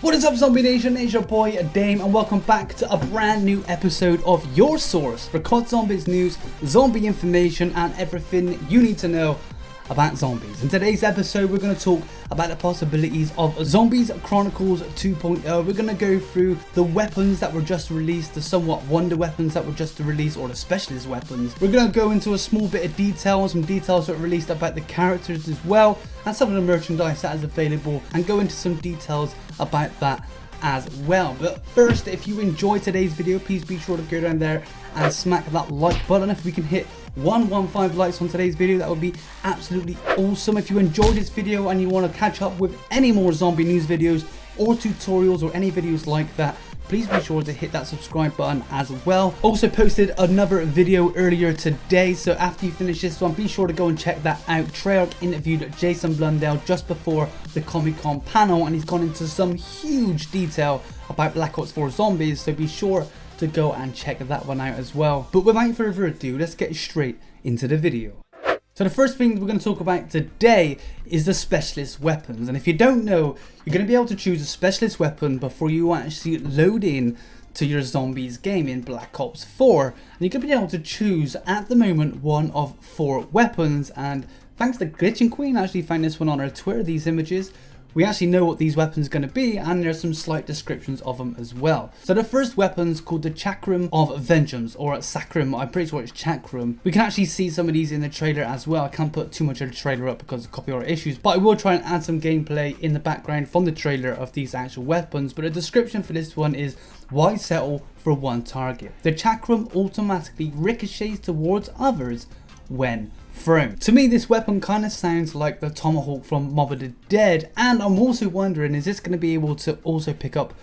What is up, Zombie Nation? It's your boy Dame, and welcome back to a brand new episode of your source for COD Zombies news, zombie information, and everything you need to know about zombies. In today's episode, we're going to talk about the possibilities of Zombies Chronicles 2.0. We're going to go through the weapons that were just released, the somewhat wonder weapons that were just released, or the specialist weapons. We're going to go into a small bit of detail, some details that were released about the characters as well, and some of the merchandise that is available, and go into some details about that as well. But first, if you enjoyed today's video, please be sure to go down there and smack that like button. If we can hit 115 likes on today's video, that would be absolutely awesome. If you enjoyed this video and you want to catch up with any more zombie news videos or tutorials or any videos like that, please be sure to hit that subscribe button as well. Also posted another video earlier today, so after you finish this one, be sure to go and check that out. TREYARCH interviewed Jason Blundell just before the Comic-Con panel, and he's gone into some huge detail about Black Ops 4 Zombies, so be sure to go and check that one out as well. But without further ado, let's get straight into the video. So the first thing we're going to talk about today is the specialist weapons, and if you don't know, you're going to be able to choose a specialist weapon before you actually load in to your zombies game in Black Ops 4, and you're going to be able to choose at the moment one of 4 weapons. And thanks to Glitching Queen, I actually found this one on her Twitter, these images. We actually know what these weapons are going to be, and there's some slight descriptions of them as well. So the first weapon's called the Chakram of Vengeance, or Sacrum. I'm pretty sure it's Chakram. We can actually see some of these in the trailer as well. I can't put too much of the trailer up because of copyright issues, but I will try and add some gameplay in the background from the trailer of these actual weapons. But the description for this one is, why settle for one target? The Chakram automatically ricochets towards others when thrown. To me, this weapon kind of sounds like the tomahawk from Mob of the Dead, and I'm also wondering, is this going to be able to also pick up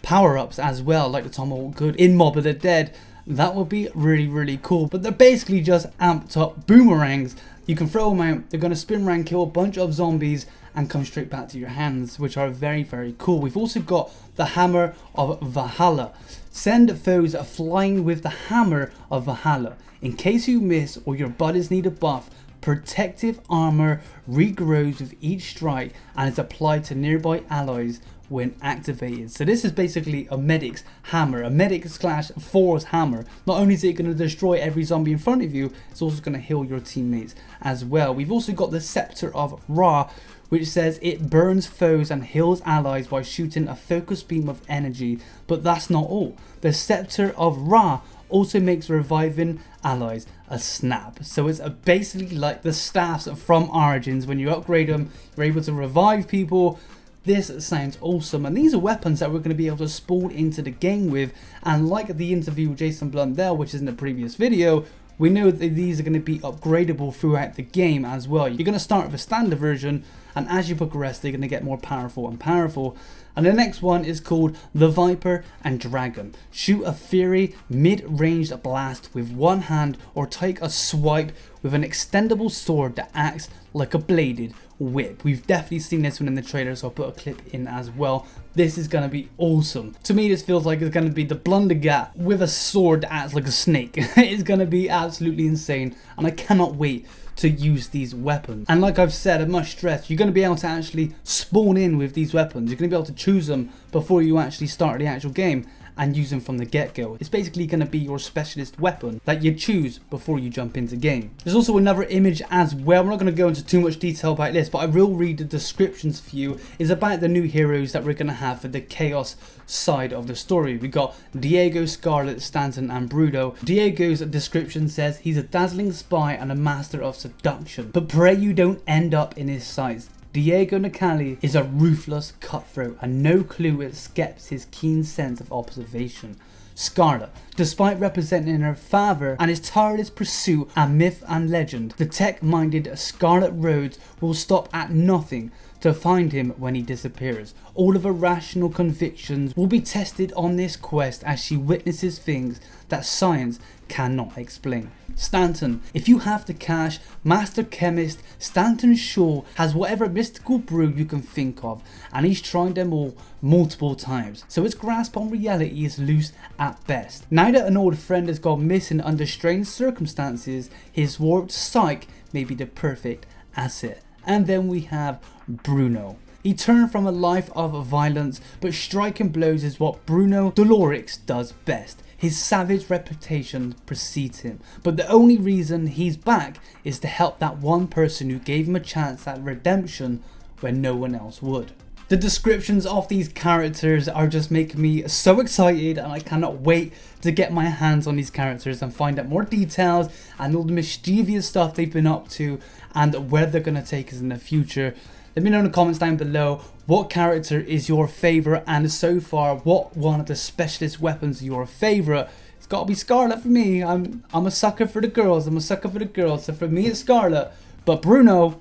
power-ups as well, like the tomahawk could in Mob of the Dead? That would be really cool. But they're basically just amped up boomerangs. You can throw them out, they're going to spin around, kill a bunch of zombies, and come straight back to your hands, which are very cool. We've also got the Hammer of Valhalla. Send foes flying with the Hammer of Valhalla. In case you miss or your buddies need a buff, protective armor regrows with each strike and is applied to nearby allies when activated. So this is basically a medic's hammer, a medic slash force hammer. Not only is it going to destroy every zombie in front of you, it's also going to heal your teammates as well. We've also got the Scepter of Ra, which says it burns foes and heals allies by shooting a focused beam of energy. But that's not all. The Scepter of Ra also makes reviving allies a snap. So it's basically like the staffs from Origins. When you upgrade them, you're able to revive people. This sounds awesome, and these are weapons that we're going to be able to spawn into the game with. And like the interview with Jason Blundell, which is in the previous video, we know that these are going to be upgradable throughout the game as well. You're going to start with a standard version, and as you progress, they're going to get more powerful and powerful. And the next one is called the Viper and Dragon. Shoot a Fury mid-range blast with one hand, or take a swipe with an extendable sword that acts like a bladed whip. We've definitely seen this one in the trailer, so I'll put a clip in as well. This is going to be awesome. To me, this feels like it's going to be the Blundergat with a sword that acts like a snake. It's going to be absolutely insane, and I cannot wait to use these weapons. And like I've said, I must stress, you're going to be able to actually spawn in with these weapons. You're going to be able to choose them before you actually start the actual game and use them from the get-go. It's basically going to be your specialist weapon that you choose before you jump into game. There's also another image as well. We're not going to go into too much detail about this, but I will read the descriptions for you. It's about the new heroes that we're going to have for the chaos side of the story. We got Diego, Scarlet, Stanton, and Bruno. Diego's description says he's a dazzling spy and a master of seduction, but pray you don't end up in his sights. Diego Nicali is a ruthless cutthroat, and no clue escapes his keen sense of observation. Scarlet, despite representing her father and his tireless pursuit and myth and legend, the tech-minded Scarlet Rhodes will stop at nothing to find him when he disappears. All of her rational convictions will be tested on this quest as she witnesses things that science cannot explain. Stanton, if you have the cash, master chemist Stanton Shaw has whatever mystical brew you can think of, and he's tried them all multiple times, so his grasp on reality is loose at best. Now that an old friend has gone missing under strange circumstances, his warped psyche may be the perfect asset. And then we have Bruno. He turned from a life of violence, but striking blows is what Bruno Dolorix does best. His savage reputation precedes him, but the only reason he's back is to help that one person who gave him a chance at redemption when no one else would. The descriptions of these characters are just making me so excited, and I cannot wait to get my hands on these characters and find out more details and all the mischievous stuff they've been up to and where they're going to take us in the future. Let me know in the comments down below what character is your favourite, and so far what one of the specialist weapons is your favourite. It's got to be Scarlet for me. I'm a sucker for the girls. So for me it's Scarlet, but Bruno's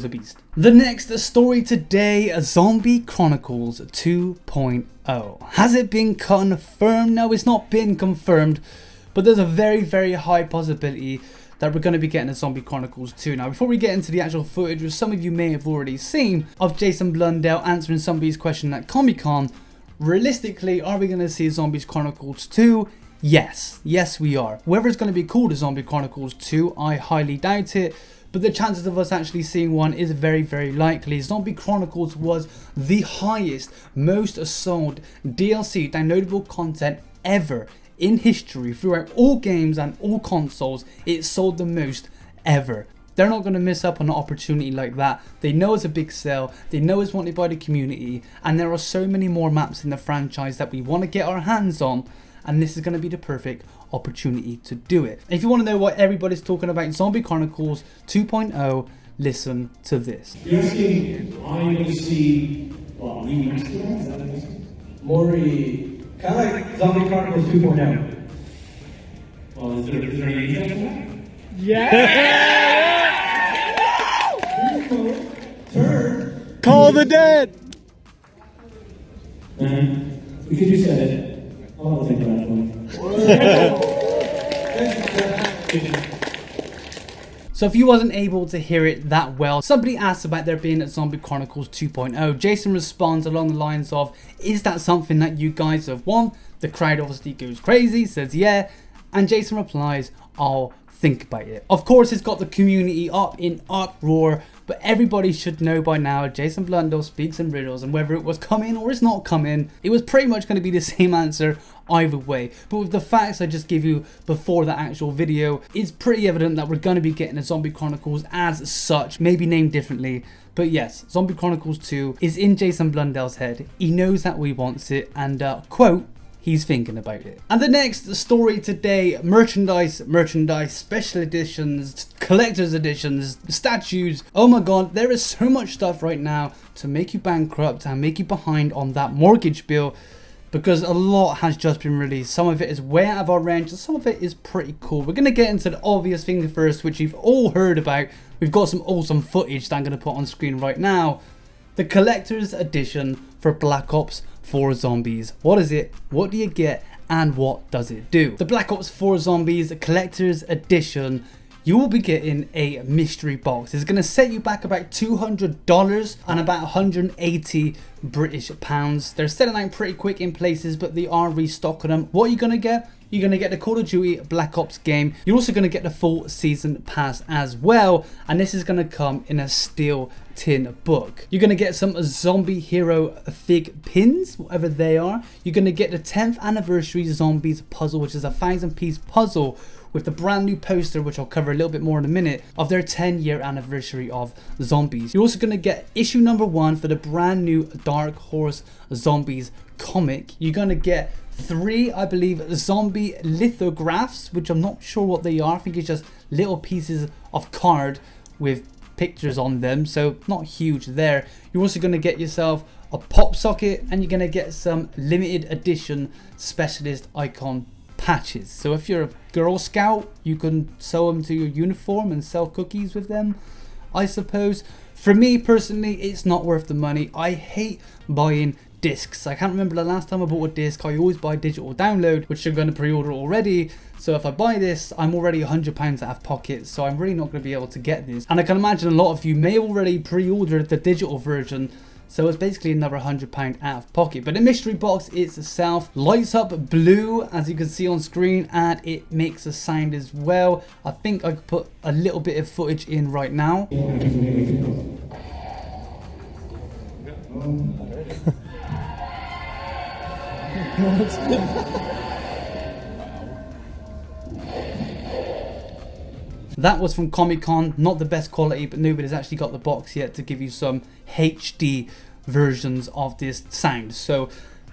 a beast. The next story today, Zombies Chronicles 2.0. Has it been confirmed? No, it's not been confirmed, but there's a very, very high possibility that we're going to be getting a Zombies Chronicles 2. Now, before we get into the actual footage, which some of you may have already seen, of Jason Blundell answering somebody's question at Comic-Con, realistically, are we going to see Zombies Chronicles 2? Yes. Yes, we are. Whether it's going to be called a Zombies Chronicles 2, I highly doubt it. But the chances of us actually seeing one is very, very likely. Zombies Chronicles was the highest, most sold DLC downloadable content ever in history. Throughout all games and all consoles, it sold the most ever. They're not going to miss up on an opportunity like that. They know it's a big sell, they know it's wanted by the community, and there are so many more maps in the franchise that we want to get our hands on, and this is going to be the perfect opportunity to do it. If you want to know what everybody's talking about Zombies Chronicles 2.0, listen to this. You're asking, are you going to see what, remastered? Is that what you're saying? More kind of like Zombies Chronicles 2.0. Well, is there any details on that? Yeah! Turn. Call the dead! Because you said it, I'll take that one. So if you wasn't able to hear it that well, somebody asked about there being a Zombies Chronicles 2.0. Jason responds along the lines of, is that something that you guys have want? The crowd obviously goes crazy, says yeah, and Jason replies, I'll think about it. Of course, it's got the community up in uproar, but everybody should know by now Jason Blundell speaks in riddles, and whether it was coming or it's not coming, it was pretty much going to be the same answer either way. But with the facts I just give you before the actual video, it's pretty evident that we're going to be getting a Zombies Chronicles as such, maybe named differently. But yes, Zombies Chronicles 2 is in Jason Blundell's head. He knows that we wants it, and quote, he's thinking about it. And the next story today, merchandise, special editions, collector's editions, statues. Oh my god, there is so much stuff right now to make you bankrupt and make you behind on that mortgage bill, because a lot has just been released. Some of it is way out of our range and some of it is pretty cool. We're going to get into the obvious thing first, which you've all heard about. We've got some awesome footage that I'm going to put on screen right now. The collector's edition for Black Ops 4 Zombies. What is it? What do you get? And what does it do? The Black Ops 4 Zombies Collector's Edition, you will be getting a mystery box. It's going to set you back about $200 and about 180 British pounds. They're selling out pretty quick in places, but they are restocking them. What are you going to get? You're going to get the Call of Duty Black Ops game. You're also going to get the full season pass as well. And this is going to come in a steel tin book. You're going to get some zombie hero fig pins, whatever they are. You're going to get the 10th anniversary zombies puzzle, which is a 1,000-piece puzzle with the brand new poster, which I'll cover a little bit more in a minute, of their 10-year anniversary of Zombies. You're also going to get issue number 1 for the brand new Dark Horse Zombies comic. You're going to get 3, I believe, zombie lithographs, which I'm not sure what they are. I think it's just little pieces of card with pictures on them, so not huge there. You're also going to get yourself a pop socket, and you're going to get some limited edition specialist icon patches. So if you're a Girl Scout, you can sew them to your uniform and sell cookies with them, I suppose. For me personally, it's not worth the money. I hate buying discs. I can't remember the last time I bought a disc. I always buy digital download, which I'm going to pre-order already. So if I buy this, I'm already £100 out of pocket, so I'm really not going to be able to get this. And I can imagine a lot of you may have already pre-ordered the digital version, so it's basically another £100 out of pocket. But the mystery box itself lights up blue, as you can see on screen, and it makes a sound as well. I think I could put a little bit of footage in right now. That was from Comic-Con, not the best quality, but nobody's actually got the box yet to give you some HD versions of this sound. So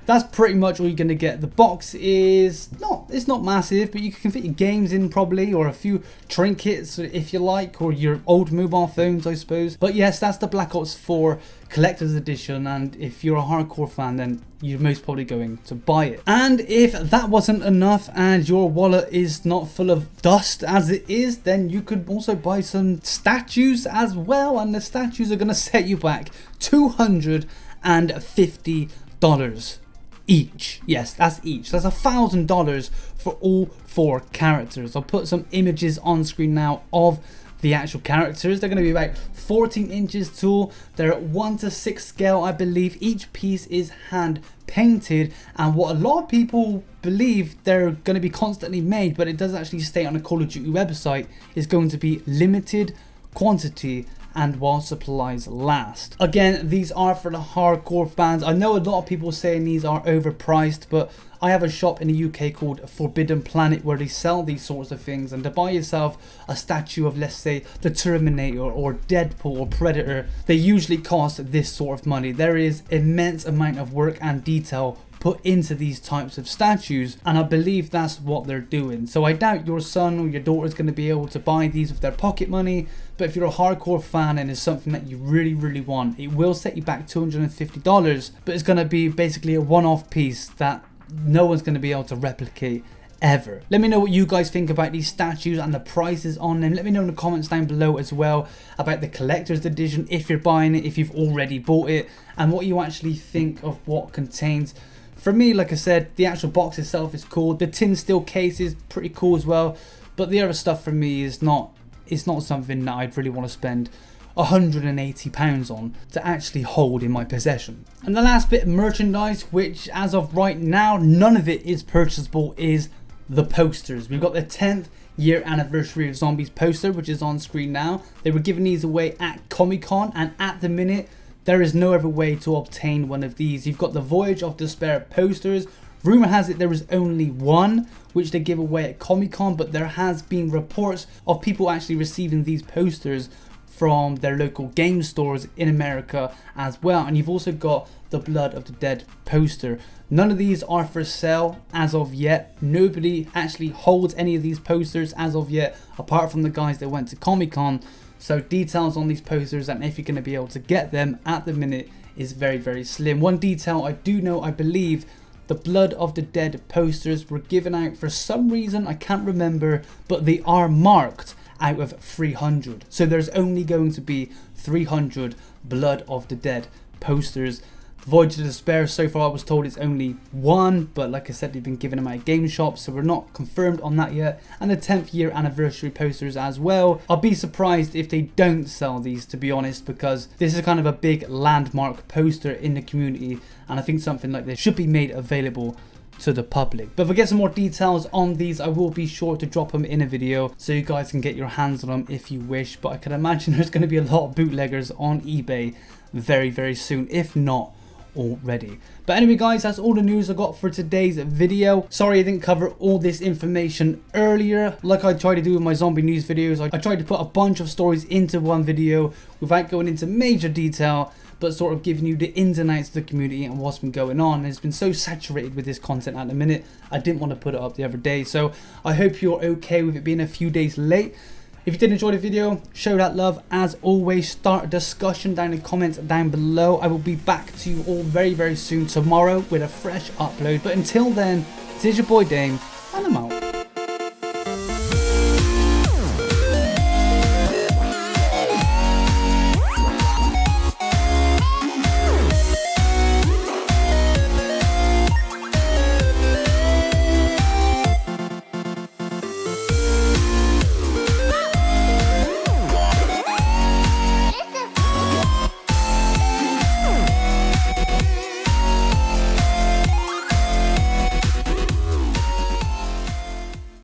that's pretty much all you're going to get. The box is it's not massive, but you can fit your games in probably, or a few trinkets if you like, or your old mobile phones, I suppose. But yes, that's the Black Ops 4 Collector's Edition, and if you're a hardcore fan, then you're most probably going to buy it. And if that wasn't enough and your wallet is not full of dust as it is, then you could also buy some statues as well, and the statues are going to set you back $250 each. Yes, that's each. That's $1,000 for all 4 characters. I'll put some images on screen now of the actual characters. They're going to be about 14 inches tall. They're at 1:6 scale, I believe. Each piece is hand painted, and what a lot of people believe they're going to be constantly made, but it does actually state on the Call of Duty website, is going to be limited quantity and while supplies last. Again, these are for the hardcore fans. I know a lot of people saying these are overpriced, but I have a shop in the UK called Forbidden Planet where they sell these sorts of things, and to buy yourself a statue of, let's say, the Terminator or Deadpool or Predator, they usually cost this sort of money. There is immense amount of work and detail put into these types of statues, and I believe that's what they're doing. So I doubt your son or your daughter is going to be able to buy these with their pocket money, but if you're a hardcore fan and it's something that you really want, it will set you back $250, but it's going to be basically a one-off piece that no one's going to be able to replicate ever. Let me know what you guys think about these statues and the prices on them. Let me know in the comments down below as well about the collector's edition, if you're buying it, if you've already bought it, and what you actually think of what contains. For me, like I said, the actual box itself is cool. The tin steel case is pretty cool as well, but the other stuff for me is not something that I'd really want to spend £180 on to actually hold in my possession. And the last bit of merchandise, which as of right now none of it is purchasable, is the posters. We've got the 10th year anniversary of Zombies poster, which is on screen now. They were giving these away at Comic-Con, and at the minute there is no other way to obtain one of these. You've got the Voyage of Despair posters. Rumor has it there is only one which they give away at Comic-Con, but there has been reports of people actually receiving these posters from their local game stores in America as well. And you've also got the Blood of the Dead poster. None of these are for sale as of yet. Nobody actually holds any of these posters as of yet, apart from the guys that went to Comic-Con. So details on these posters and if you're going to be able to get them at the minute is very slim. One detail I do know, I believe the Blood of the Dead posters were given out for some reason, I can't remember, but they are marked out of 300. So there's only going to be 300 Blood of the Dead posters. Voyage of Despair, so far I was told it's only one, but like I said, they've been giving them out at game shops, so we're not confirmed on that yet. And the 10th year anniversary posters as well. I'll be surprised if they don't sell these, to be honest, because this is kind of a big landmark poster in the community, and I think something like this should be made available to the public. But if I get some more details on these, I will be sure to drop them in a video so you guys can get your hands on them if you wish. But I can imagine there's going to be a lot of bootleggers on eBay very soon, if not already. But anyway guys, that's all the news I got for today's video. Sorry I didn't cover all this information earlier like I try to do with my zombie news videos. I tried to put a bunch of stories into one video without going into major detail, but sort of giving you the ins and outs of the community and what's been going on. It's been so saturated with this content at the minute, I didn't want to put it up the other day. So I hope you're okay with it being a few days late. If you did enjoy the video, show that love. As always, start a discussion down in the comments down below. I will be back to you all very soon tomorrow with a fresh upload. But until then, this is your boy Dame, and I'm out.